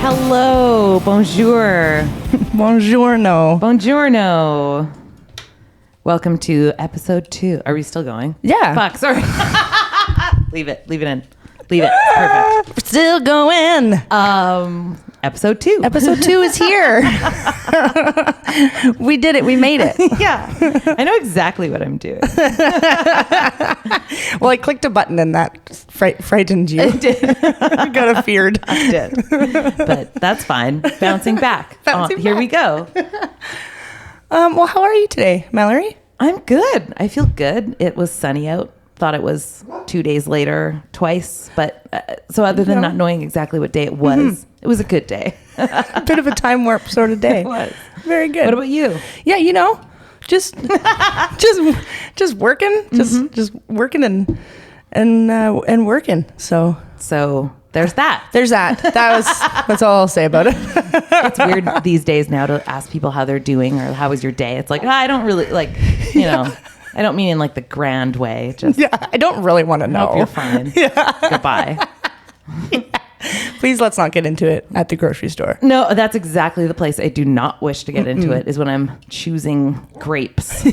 Hello, bonjour. Buongiorno. Buongiorno. Welcome to episode 2. Are we still going? Yeah. Fuck, sorry. Leave it in. Leave it. Perfect. We're still going. Episode 2. Episode 2 is here. We did it. We made it. Yeah. I know exactly what I'm doing. Well, I clicked a button and that frightened you. I did. I got afeared. I did. But that's fine. Bouncing back. Here we go. Well, how are you today, Mallory? I'm good. I feel good. It was sunny out. Thought it was 2 days later, twice. But so other than not knowing exactly what day it was, it was a good day. A bit of a time warp sort of day. It was. Very good. What about you? Yeah, just working, just working and working. So there's that. there's that. That's all I'll say about it. It's weird these days now to ask people how they're doing or how was your day. It's like, I don't really I don't mean in like the grand way. Just I don't really want to know. hope you're fine. Yeah. Goodbye. Please let's not get into it at the grocery store. No, that's exactly the place I do not wish to get into it is when I'm choosing grapes.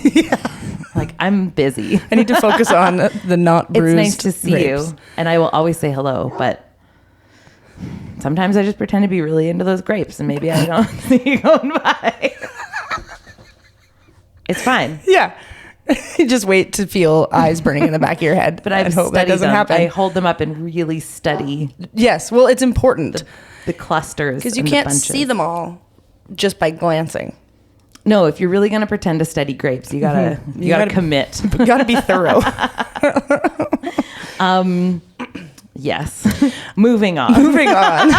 Like I'm busy. I need to focus on the not bruised It's nice to see grapes. you. And I will always say hello, but sometimes I just pretend to be really into those grapes and maybe I don't see you going by. It's fine. Yeah. You just wait to feel eyes burning in the back of your head. But I hope that doesn't happen. I hold them up and really study Yes. Well, it's important the clusters. because you and can't the bunches. see them all just by glancing. No, if you're really going to pretend to study grapes, you gotta commit. You got to be thorough. Yes. Moving on. Moving on.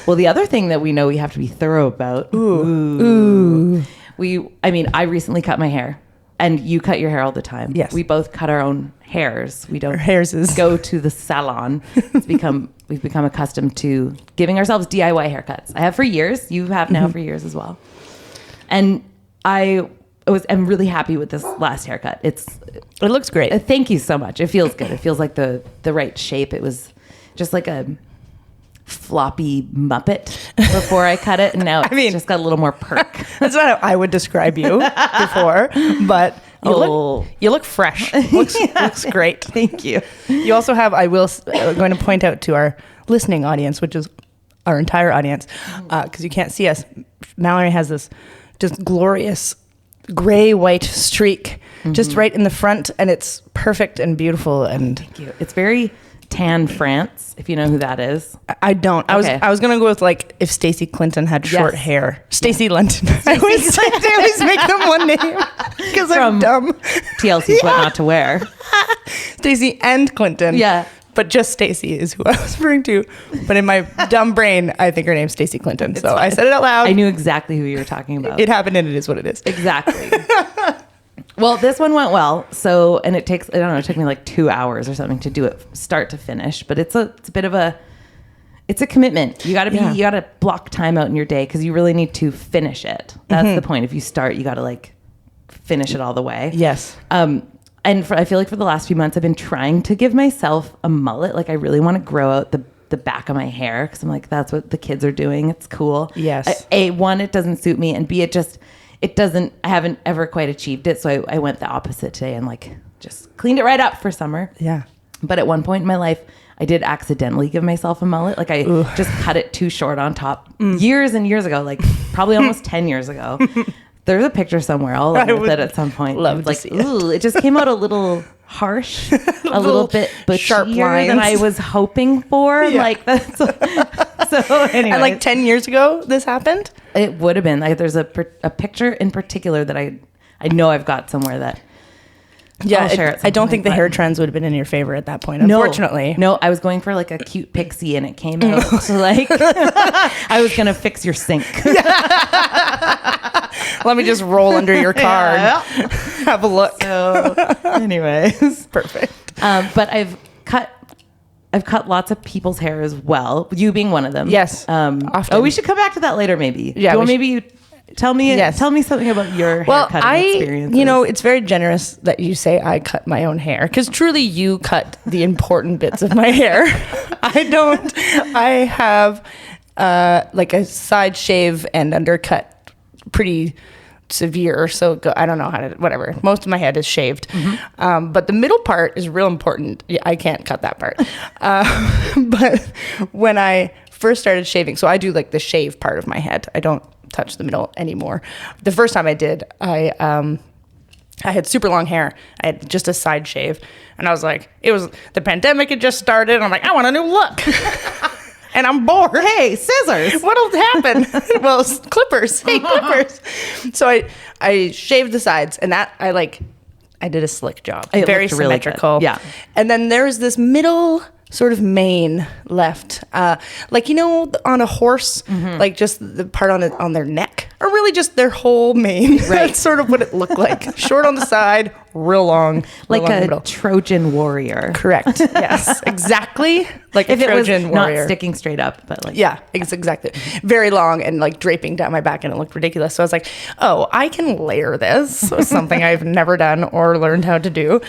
Well, the other thing that we know we have to be thorough about. Ooh. I recently cut my hair, and you cut your hair all the time. Yes. We both cut our own hairs. We don't go to the salon. We've become accustomed to giving ourselves DIY haircuts. I have for years. You have now for years as well. And I'm really happy with this last haircut. It looks great. Thank you so much. It feels good. It feels like the right shape. It was just like a floppy Muppet before I cut it, and now it's just got a little more perk. That's not how I would describe you before, but you look fresh. Looks great. Thank you. You also have, going to point out to our listening audience, which is our entire audience, because you can't see us. Mallory has this just glorious gray-white streak just right in the front, and it's perfect and beautiful. And thank you. It's very tan France, if you know who that is. I don't. Okay. I was gonna go with like if Stacey Clinton had short hair. Stacey Linton. I always make them one name because I'm dumb. TLC's What Not to Wear. Stacey and Clinton. Yeah. But just Stacey is who I was referring to. But in my dumb brain, I think her name's Stacey Clinton. So I said it out loud. I knew exactly who you were talking about. It happened and it is what it is. Exactly. Well, this one went well. So, and it takes, I don't know, it took me like 2 hours or something to do it start to finish, but it's a bit of it's a commitment. You gotta block time out in your day because you really need to finish it. That's the point. If you start, you gotta like finish it all the way. Yes. And I feel like for the last few months, I've been trying to give myself a mullet. Like I really want to grow out the back of my hair because I'm like, that's what the kids are doing. It's cool. Yes. One, it doesn't suit me, and B, it doesn't, I haven't ever quite achieved it. So I went the opposite today and like just cleaned it right up for summer. Yeah. But at one point in my life, I did accidentally give myself a mullet. Like I just cut it too short on top years and years ago, like probably almost 10 years ago. There's a picture somewhere. I'll look at it at some point. Love to see it. It just came out a little harsh, a little bit butchier sharp lines than I was hoping for. Yeah. Like that's so. Anyway, And like 10 years ago, this happened. it would have been like there's a picture in particular that I know I've got somewhere that. Yeah, I'll share it I don't sometime, think the but- hair trends would have been in your favor at that point, unfortunately. No, I was going for like a cute pixie and it came out like I was going to fix your sink. Let me just roll under your car and have a look. So anyways. Perfect. But I've cut lots of people's hair as well, you being one of them. Yes, often. Oh, we should come back to that later maybe. Yeah, maybe you tell me something about your haircutting experience. It's very generous that you say I cut my own hair because truly you cut the important bits of my hair. I don't. I have like a side shave and undercut pretty severe. So I don't know how to, whatever. Most of my head is shaved. But the middle part is real important. Yeah, I can't cut that part. But when I first started shaving, so I do like the shave part of my head. I don't touch the middle anymore. The first time I did, I had super long hair. I had just a side shave. And I was like, the pandemic had just started. And I'm like, I want a new look. And I'm bored. Hey, scissors. What'll happen? Well, clippers. Hey, clippers. So I shaved the sides, and that I did a slick job. It very looked really good. symmetrical. Yeah. And then there's this middle sort of mane left, like, you know, on a horse, like just the part on their neck, or really just their whole mane. Right. That's sort of what it looked like. Short on the side, real long, like a middle. Trojan warrior. Correct. Yes, exactly. Like if a Trojan it was warrior. not sticking straight up, but like yeah, exactly. Very long and like draping down my back, and it looked ridiculous. So I was like, oh, I can layer this. So something I've never done or learned how to do.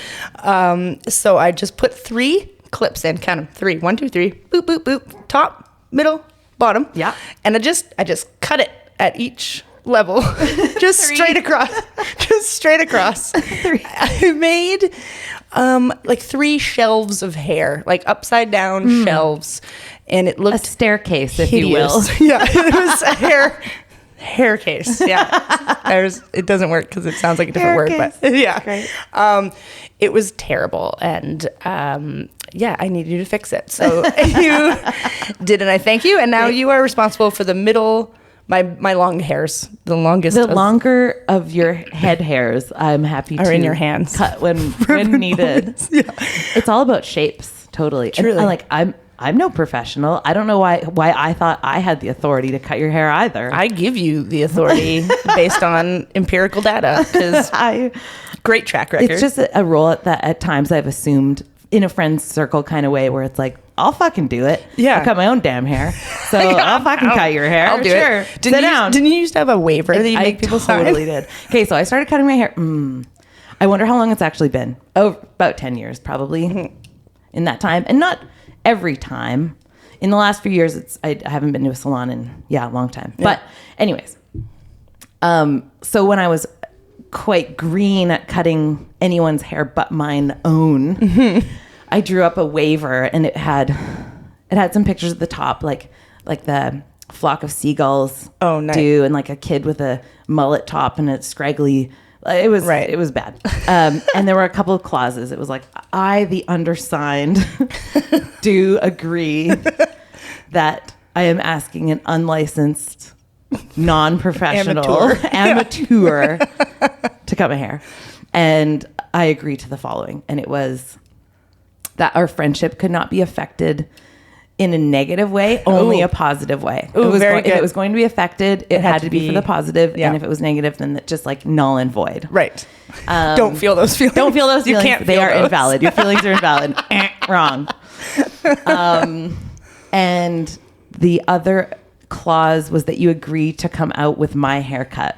So I just put 3 clips in, count them, 3, 1, 2, 3, boop, boop, boop, top, middle, bottom. Yeah. And I just cut it at each level, just straight across, I made like 3 shelves of hair, like upside down shelves, and it looked a staircase, if hideous. you will. Yeah, it was a hair case. Yeah. It doesn't work because it sounds like a different word, but yeah. Great. It was terrible, and yeah, I need you to fix it. So you did, and I thank you. And now you are responsible for the middle, my long hairs, the longest. The longer of your head hairs, I'm happy are to in your hands. Cut when needed. Yeah. It's all about shapes, totally. Truly. And like I'm no professional. I don't know why I thought I had the authority to cut your hair either. I give you the authority based on empirical data, because great track record. It's just a role that at times I've assumed in a friend's circle kind of way, where it's like, I'll fucking do it. Yeah. I cut my own damn hair. So I'll fucking cut your hair. I'll do it. Sit down. Didn't you used to have a waiver that you make people sign? I totally did. Okay, so I started cutting my hair. I wonder how long it's actually been. Oh, about 10 years probably in that time. And not every time. In the last few years, I haven't been to a salon in, a long time. Yeah. But anyways, so when I was quite green at cutting anyone's hair but mine own, I drew up a waiver, and it had some pictures at the top, like the flock of seagulls do, and like a kid with a mullet top and a scraggly. It was bad. And there were a couple of clauses. It was like, I, the undersigned, do agree that I am asking an unlicensed, non-professional amateur to cut my hair, and I agree to the following. And it was that our friendship could not be affected in a negative way, only a positive way. Ooh, very good. If it was going to be affected, it had to be for the positive. Yeah. And if it was negative, then it just like null and void. Right. Don't feel those feelings. Don't feel those feelings. You can't they feel are those. invalid. Your feelings are invalid. Wrong. And the other clause was that you agree to come out with my haircut,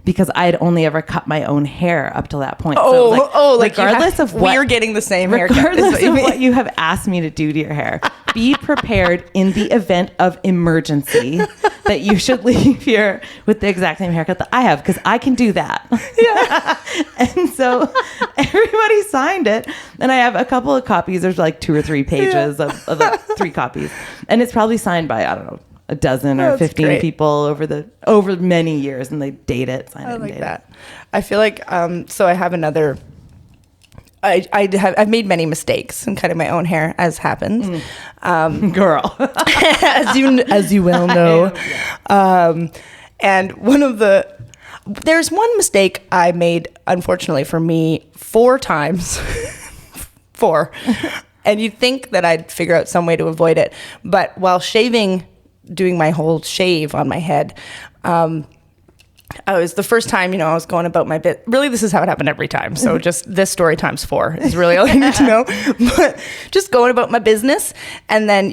because I had only ever cut my own hair up till that point. Regardless of what, we're getting the same haircut. Regardless of what you have asked me to do to your hair, be prepared in the event of emergency that you should leave here with the exact same haircut that I have, because I can do that. Yeah. And so everybody signed it, and I have a couple of copies. There's like 2 or 3 pages of the 3 copies, and it's probably signed by, I don't know, a dozen or 15 people over many years, and they date it, sign it, and date it. I feel like so I have another. I've made many mistakes in cutting my own hair, as happens. Girl, as you well know. And there's one mistake I made, unfortunately for me, 4 times. 4. And you'd think that I'd figure out some way to avoid it, but while doing my whole shave on my head, I was the first time, I was going about my bit. Really, this is how it happened every time. So just this story times 4 is really all you need to know. But just going about my business, and then,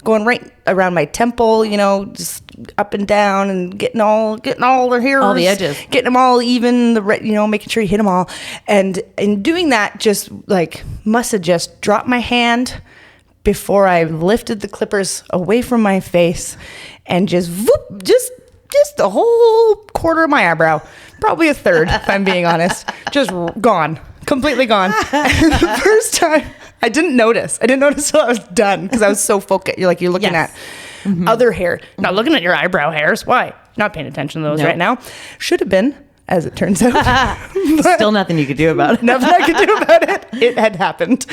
going right around my temple, just up and down, and getting all the hairs, all the edges, getting them all even, making sure you hit them all. And in doing that, just like must have just dropped my hand, before I lifted the clippers away from my face and just the whole quarter of my eyebrow, probably a third, if I'm being honest, just gone, completely gone. And the first time I didn't notice till I was done because I was so focused. You're looking at other hair, not looking at your eyebrow hairs. Why? Not paying attention to those right now. Should have been, as it turns out. Still nothing you could do about it. Nothing I could do about it. It had happened.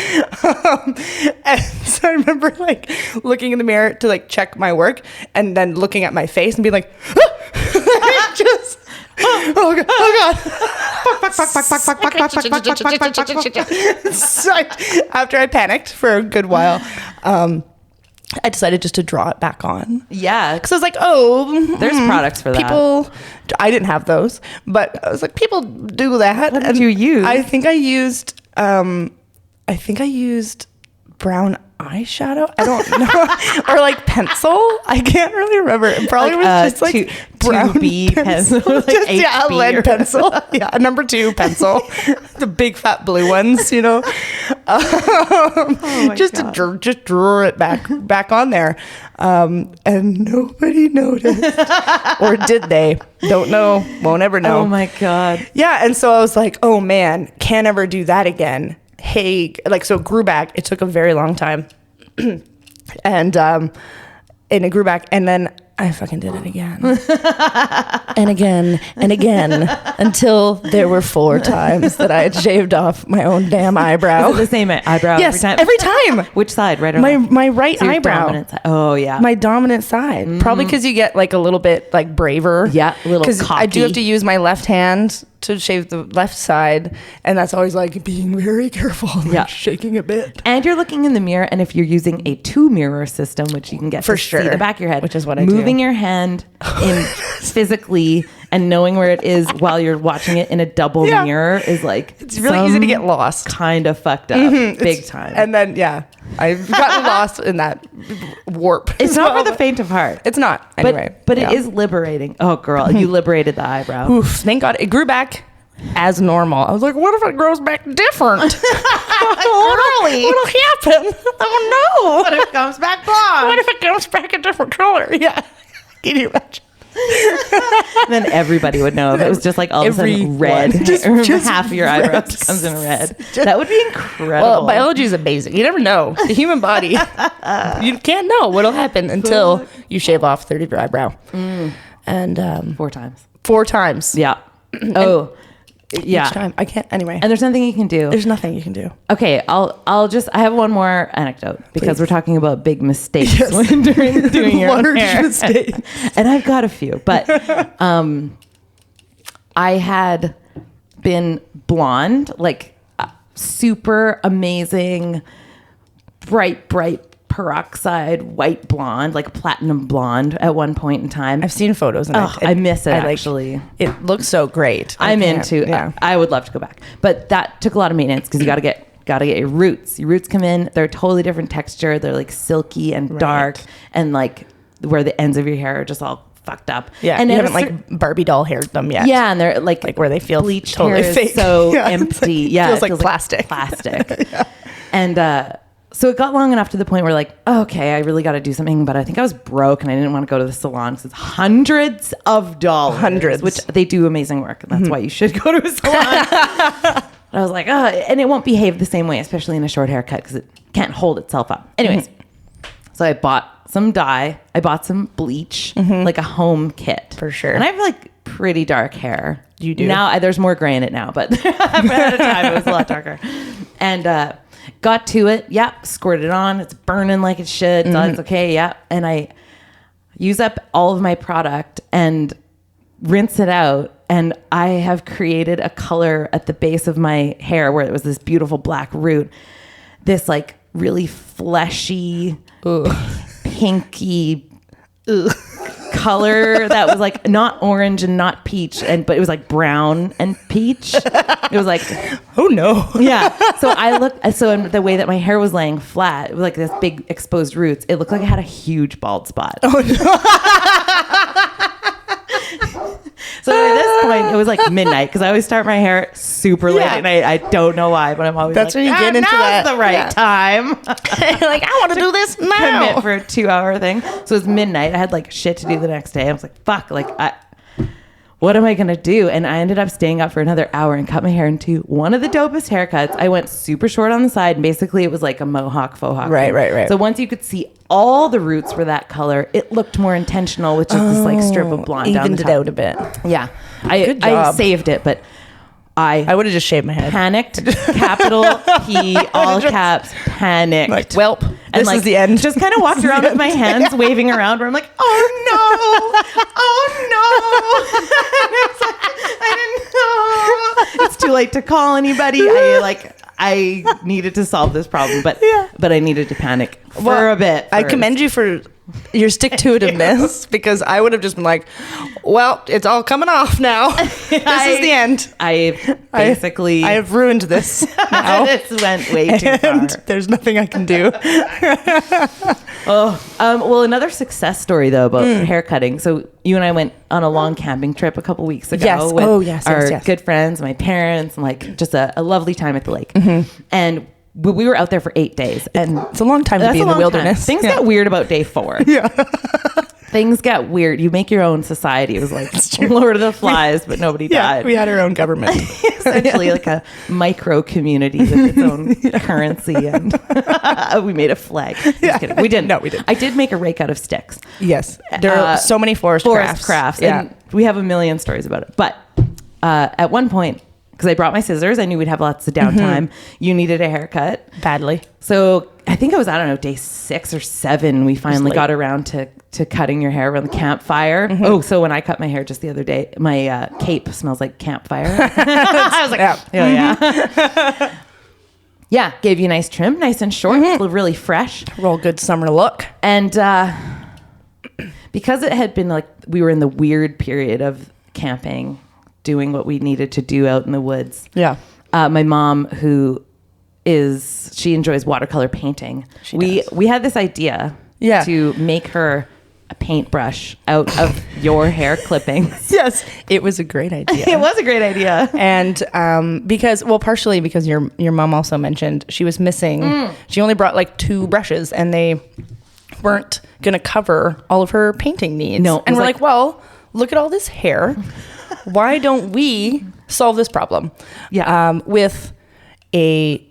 And so I remember like looking in the mirror to like check my work and then looking at my face and being like, just, oh God. So after I panicked for a good while, I decided just to draw it back on. Yeah. Because I was like, oh. There's products for that. People, I didn't have those, but I was like, people do that. What did you use? I think I used brown eyeshadow. I don't know. Or like pencil. I can't really remember. It probably was just like brown 2B pencil. Like just, yeah, a lead or pencil. Yeah, a number 2 pencil. The big fat blue ones, you know. Just God. To just draw it back on there. And nobody noticed. Or did they? Don't know. Won't ever know. Oh my God. Yeah, and so I was like, oh man, can't ever do that again. Hey, like, so it grew back. It took a very long time. And it grew back, and then I fucking did it again. And again and again until there were 4 times that I had shaved off my own damn eyebrow. Is it the same eyebrow yes, every time? Which side? Right or left? My right eyebrow. Dominant side. Oh yeah. My dominant side. Mm-hmm. Probably because you get like a little bit like braver. Yeah, a little cocky. Because I do have to use my left hand to shave the left side, and that's always like being very careful, like shaking a bit. And you're looking in the mirror, and if you're using a 2-mirror system, which you can get for to sure, see the back of your head, which is what I do. Moving your hand in physically and knowing where it is while you're watching it in a double mirror is like it's really easy to get lost. Kind of fucked up, big time. And then I've gotten lost in that warp. It's not for the faint of heart. It's not anyway, but it is liberating. Oh, girl, you liberated the eyebrow. Oof! Thank God it grew back as normal. I was like, what if it grows back different? What'll happen? Oh no! What if it comes back blonde? What if it comes back a different color? Yeah, can you imagine? Then everybody would know if it was just like all of a sudden red. Just half of your eyebrows comes in red. That would be incredible. Well, biology is amazing. You never know. The human body, you can't know what'll happen until you shave off 30 of your eyebrow. And 4 times. 4 times. Yeah. Oh. Yeah. Each time. I can't anyway. And there's nothing you can do. There's nothing you can do. Okay, I have one more anecdote because we're talking about big mistakes when doing your own hair. Mistakes. And I've got a few, but I had been blonde, like super amazing, bright peroxide white blonde, like platinum blonde at one point in time. I've seen photos and I miss it actually. It looks so great. I would love to go back, but that took a lot of maintenance because you got to get your roots. Your roots come in, they're a totally different texture. They're like silky and dark, and like where the ends of your hair are just all fucked up. Yeah, and you haven't like Barbie doll haired them yet. Yeah, and they're like where they feel bleached totally hair fake. Is so empty. It feels like plastic. Yeah. And so it got long enough to the point where like, okay, I really got to do something, but I think I was broke and I didn't want to go to the salon because it's hundreds of dollars, which they do amazing work. And that's why you should go to a salon. I was like, oh, and it won't behave the same way, especially in a short haircut because it can't hold itself up. Anyways, so I bought some dye. I bought some bleach, like a home kit. For sure. And I have like pretty dark hair. You do? Now there's more gray in it now, but at a time it was a lot darker. And got to it. Yep. Squirted it on. It's burning like it should. It's okay. Yep. And I use up all of my product and rinse it out. And I have created a color at the base of my hair where it was this beautiful black root. This like really fleshy, pinky color that was like not orange and not peach, but it was like brown and peach. It was like, oh no. Yeah. So in the way that my hair was laying flat, it was like this big exposed roots. It looked like I had a huge bald spot. Oh no. So at this point, it was like midnight because I always start my hair super late at night. I don't know why, but I'm always That's like, when you get into now's that. the right time. You're like, I want to do this now. Commit for a 2-hour thing. So it was midnight. I had like shit to do the next day. I was like, fuck, like what am I going to do? And I ended up staying up for another hour and cut my hair into one of the dopest haircuts. I went super short on the side. And basically, it was like a mohawk, faux hawk. Right. So once you could see all the roots were that color, it looked more intentional, which is this like strip of blonde down the Evened top. it out a bit. Yeah. Good I job. saved it, but I would have just shaved my head. panicked. Capital P, all caps, panicked. Like, welp, And this is the end. Just kind of walked around with my hands waving around where I'm like, oh no. I didn't know. It's too late to call anybody. I needed to solve this problem, but I needed to panic for a bit. I first. commend you for your stick-to-itiveness because I would have just been like, well, it's all coming off now. This is the end. I basically... I have ruined this now. This went way too far. And there's nothing I can do. Well, another success story though about hair cutting. So you and I went on a long camping trip a couple weeks ago Yes. with Oh, yes, our yes. good friends, my parents, and like just a lovely time at the lake. Mm-hmm. And we were out there for 8 days, and It's a long time to that's be a in the long wilderness. time. Things Yeah. get weird about day 4. Yeah. Things get weird. You make your own society. It was like Lord of the Flies, but nobody died. We had our own government. Essentially like a micro community with its own currency, and we made a flag. Just kidding. We didn't. No, we didn't. I did make a rake out of sticks. Yes. There are so many forest crafts. Yeah. And we have a million stories about it. But at one point, because I brought my scissors, I knew we'd have lots of downtime. You needed a haircut. Badly. So I think it was, I don't know, day 6 or 7, we finally late. got around to cutting your hair around the campfire. Oh, so when I cut my hair just the other day, my cape smells like campfire. I was like, yeah. Yeah, gave you a nice trim, nice and short, really fresh. Real good summer look. And because it had been like, we were in the weird period of camping, doing what we needed to do out in the woods. Yeah. My mom, she enjoys watercolor painting. We had this idea to make her a paintbrush out of your hair clippings. Yes. It was a great idea. It was a great idea. And partially because your mom also mentioned she was missing. She only brought like 2 brushes and they weren't going to cover all of her painting needs. No. And we're like, well, look at all this hair. Why don't we solve this problem? Yeah. With a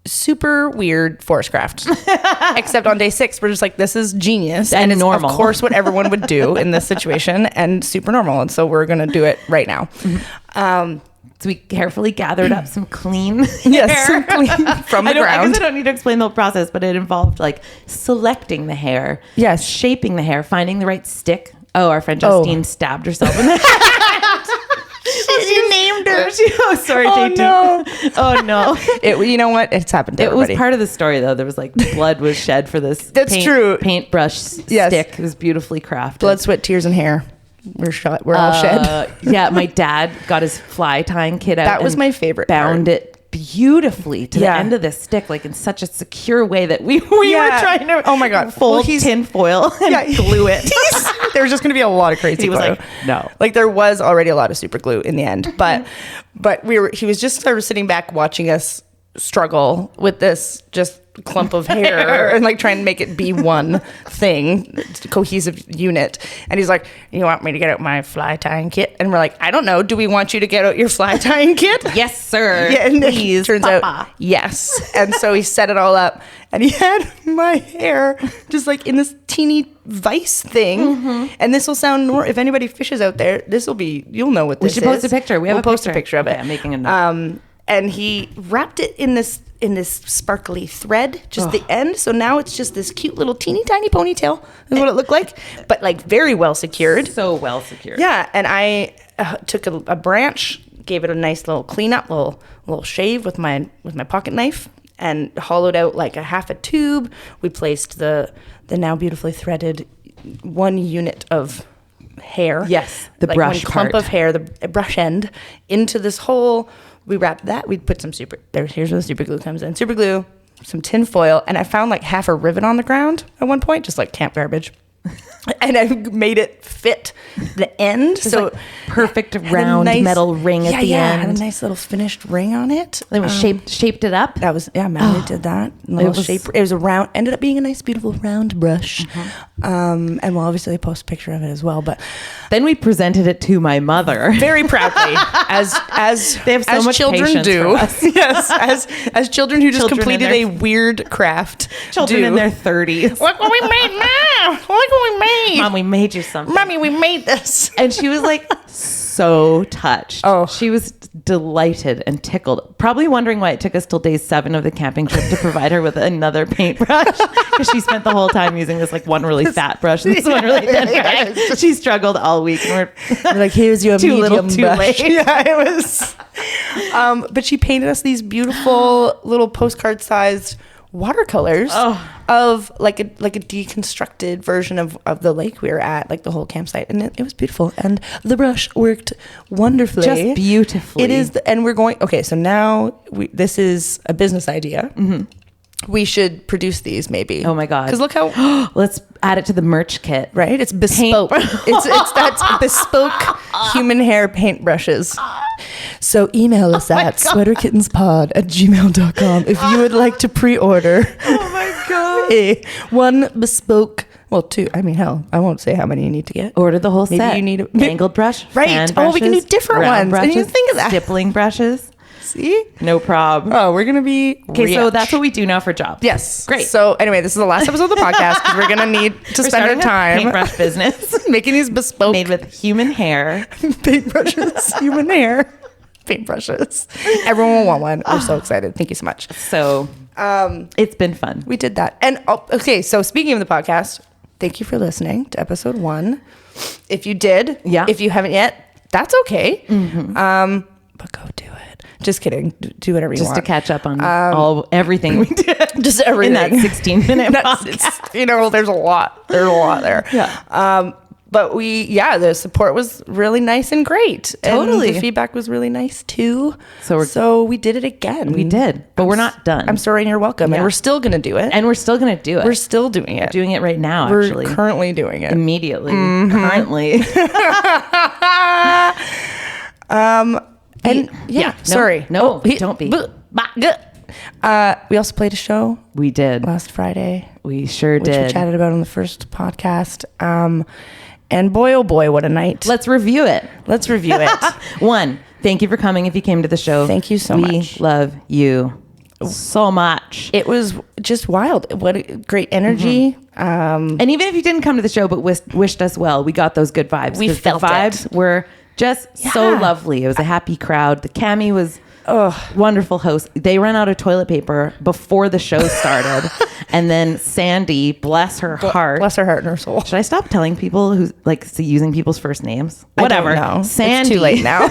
super weird forest craft. Except on day 6, we're just like, this is genius. And it's normal. Of course, what everyone would do in this situation and super normal. And so we're going to do it right now. So we carefully gathered up some clean Yes, hair some clean from the I ground. guess I don't need to explain the whole process, but it involved like selecting the hair, Yes. shaping the hair, finding the right stick. Oh, our friend Justine stabbed herself in the head. You named her. Sorry, Oh, JT. no. Oh no. You know what? It's happened to It was everybody. part of the story though. There was like blood was shed for this. That's true. Paintbrush Yes. stick. It was beautifully crafted. Blood, sweat, tears, and hair. We're all shed. Yeah, my dad got his fly tying kit out. That was and my favorite Bound part. it beautifully to the end of this stick, like in such a secure way that we were trying to. Oh my God. Fold tin foil and glue it. There was just going to be a lot of crazy. He was glue. like, no. Like there was already a lot of super glue in the end, but he was just sort of sitting back watching us struggle with this just clump of hair and like trying to make it be one thing, cohesive unit. And he's like, you want me to get out my fly tying kit? And we're like, I don't know. Do we want you to get out your fly tying kit? Yes, sir. Yeah, and Please, turns Papa. out, yes. And so he set it all up and he had my hair just like in this teeny vice thing. And this will sound if anybody fishes out there, you'll know what this is. We should post a picture. We'll post a picture of it. Okay, I'm making a note. And he wrapped it in this sparkly thread, just the end. So now it's just this cute little teeny tiny ponytail is what it looked like, but like very well secured. So well secured. Yeah. And I took a branch, gave it a nice little cleanup, little shave with my pocket knife, and hollowed out like a half a tube. We placed the now beautifully threaded 1 unit of hair. Yes, the like brush one clump part. of hair, the brush end, into this hole. We wrapped that. We'd put some here's where the super glue comes in. Super glue, some tin foil, and I found like half a rivet on the ground at one point, just like camp garbage. And I made it fit the end. So like perfect round metal ring at the end. Had a nice little finished ring on it. Then we shaped it up. That was, Mallory did that. It was a round, ended up being a nice, beautiful round brush. And we'll obviously post a picture of it as well. But then we presented it to my mother. Very proudly, as they have so much children do. Yes, as children who just completed a weird craft. Children in their 30s. Look what we made, Mom! Look what we made! Mom, we made you something. Mommy, we made this. And she was like so touched. Oh. She was delighted and tickled. Probably wondering why it took us till day 7 of the camping trip to provide her with another paintbrush. Because she spent the whole time using this like one really fat brush and this one really thin brush. She struggled all week. And we're like, here's your too medium little, too brush. late. Yeah, it was. But she painted us these beautiful little postcard-sized watercolors of like a deconstructed version of the lake we were at, like the whole campsite, and it was beautiful, and the brush worked wonderfully, just beautifully. It is, and we're going. Okay, so now this is a business idea. We should produce these, maybe. Oh my god! Because look how let's add it to the merch kit. Right, it's bespoke. it's that's bespoke human hair paintbrushes. So email us at sweaterkittenspod@gmail.com if you would like to pre-order. Oh my god! One bespoke. Well, 2. I mean, hell, I won't say how many you need to get. Order the whole set. Maybe you need a angled brush, right? fan brushes, We can do different ones. Brushes, I didn't even think of that. Stippling brushes. See? No problem. Oh, we're gonna be okay. So that's what we do now for jobs. Yes, great. So anyway, this is the last episode of the podcast because we're gonna need to spend our time paintbrush business, making these bespoke made with human hair paintbrushes, human hair paintbrushes. Everyone will want one. We're so excited. Thank you so much. So it's been fun. We did that. And okay, so speaking of the podcast, thank you for listening to episode 1. If you did, if you haven't yet, that's okay. But go do it. Just kidding. Do whatever you want. Just to catch up on everything we did. Just everything. In that 16-minute podcast. There's a lot. There's a lot there. Yeah. But the support was really nice and great. Totally. And the feedback was really nice too. So we did it again. We did. But we're not done. I'm sorry and you're welcome. Yeah. And we're still going to do it. We're still doing it. We're still doing it. Doing it right now, actually. We're currently doing it. Immediately. Currently. Sorry. No, don't be. We also played a show. We did. Last Friday. We sure did. Which we chatted about on the first podcast. And boy, oh boy, what a night. Let's review it. 1, thank you for coming if you came to the show. Thank you so much. We love you so much. It was just wild. What a great energy. And even if you didn't come to the show but wished us well, we got those good vibes. We felt the vibes were just so lovely. It was a happy crowd. The Cammie was wonderful host. They ran out of toilet paper before the show started. And then Sandy, bless her heart and her soul. Should I stop telling people who's like using people's first names? Whatever. No, Sandy. It's too late now.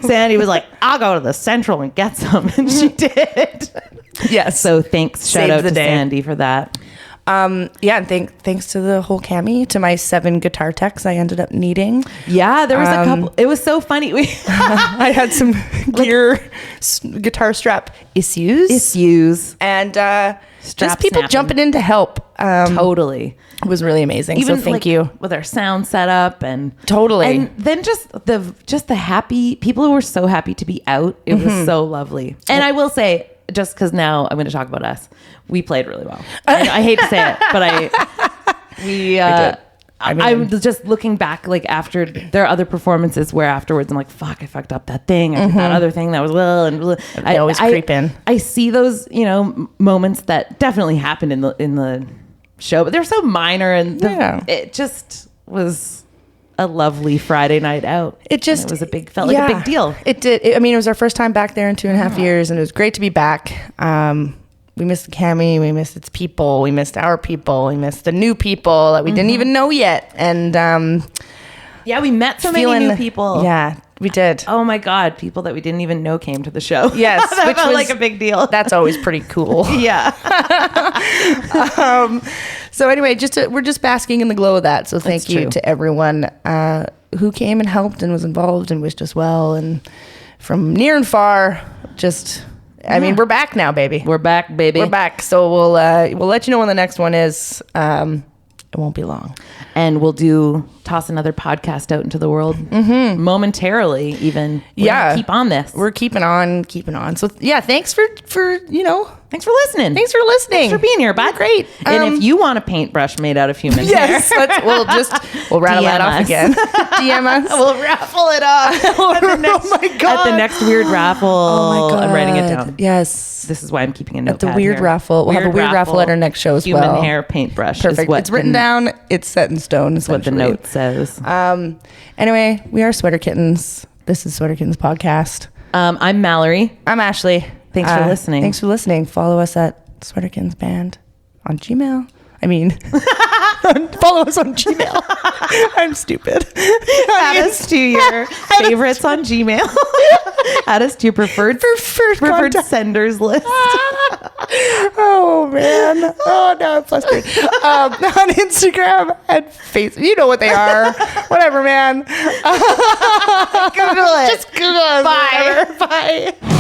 Sandy was like, I'll go to the Central and get some. And she did. Yes. So thanks. Shout out to Sandy for that. And thanks to the whole Cammie, to my 7 guitar techs I ended up needing. Yeah, there was a couple. It was so funny. I had some guitar strap issues. And just people jumping in to help. Totally. It was really amazing. Even so thank you. With our sound setup and totally. And then just the happy people who were so happy to be out. It was so lovely. And I will say, just because now I'm going to talk about us, we played really well. I hate to say it, but I'm just looking back, like after there are other performances where afterwards I'm like, fuck, I fucked up that thing. I did that other thing that was I always creep in. I see those, moments that definitely happened in the show, but they're so minor and it just was a lovely Friday night out. It was a big deal. It did. It was our first time back there in 2.5 years, and it was great to be back. We missed the Cammie, we missed its people, we missed our people, we missed the new people that we didn't even know yet. And we met so many new people. Yeah, we did. Oh my God, people that we didn't even know came to the show. Yes, that felt like a big deal. That's always pretty cool. Yeah. So anyway, we're just basking in the glow of that. So thank you to everyone who came and helped and was involved and wished us well, and from near and far. We're back now, baby. We're back, baby. We're back. So we'll let you know when the next one is. It won't be long. And we'll toss another podcast out into the world momentarily even. We're gonna keep on this. We're keeping on. So yeah, thanks for Thanks for listening. Thanks for listening. Thanks for being here, bud. Great. And if you want a paintbrush made out of human hair, we'll rattle that off again. DM us. We'll raffle it off. Oh my God. At the next weird raffle. Oh my God. I'm writing it down. Yes. This is why I'm keeping a notepad At the weird raffle. We'll have a weird raffle at our next show as well. Human hair paintbrush. Perfect. It's written down. It's set in stone. Is what the note says. Anyway, we are Sweater Kittens. This is Sweater Kittens Podcast. I'm Mallory. I'm Ashley. Thanks for listening. Thanks for listening. Follow us at Sweater Kittens Band on Gmail. Follow us on Gmail. I'm stupid. Add us to your favorites on Gmail. Add us to your preferred senders list. Oh man. Oh no, I'm flustered. On Instagram and Facebook. You know what they are. Whatever, man. Google it. Just Google it. Bye. Bye.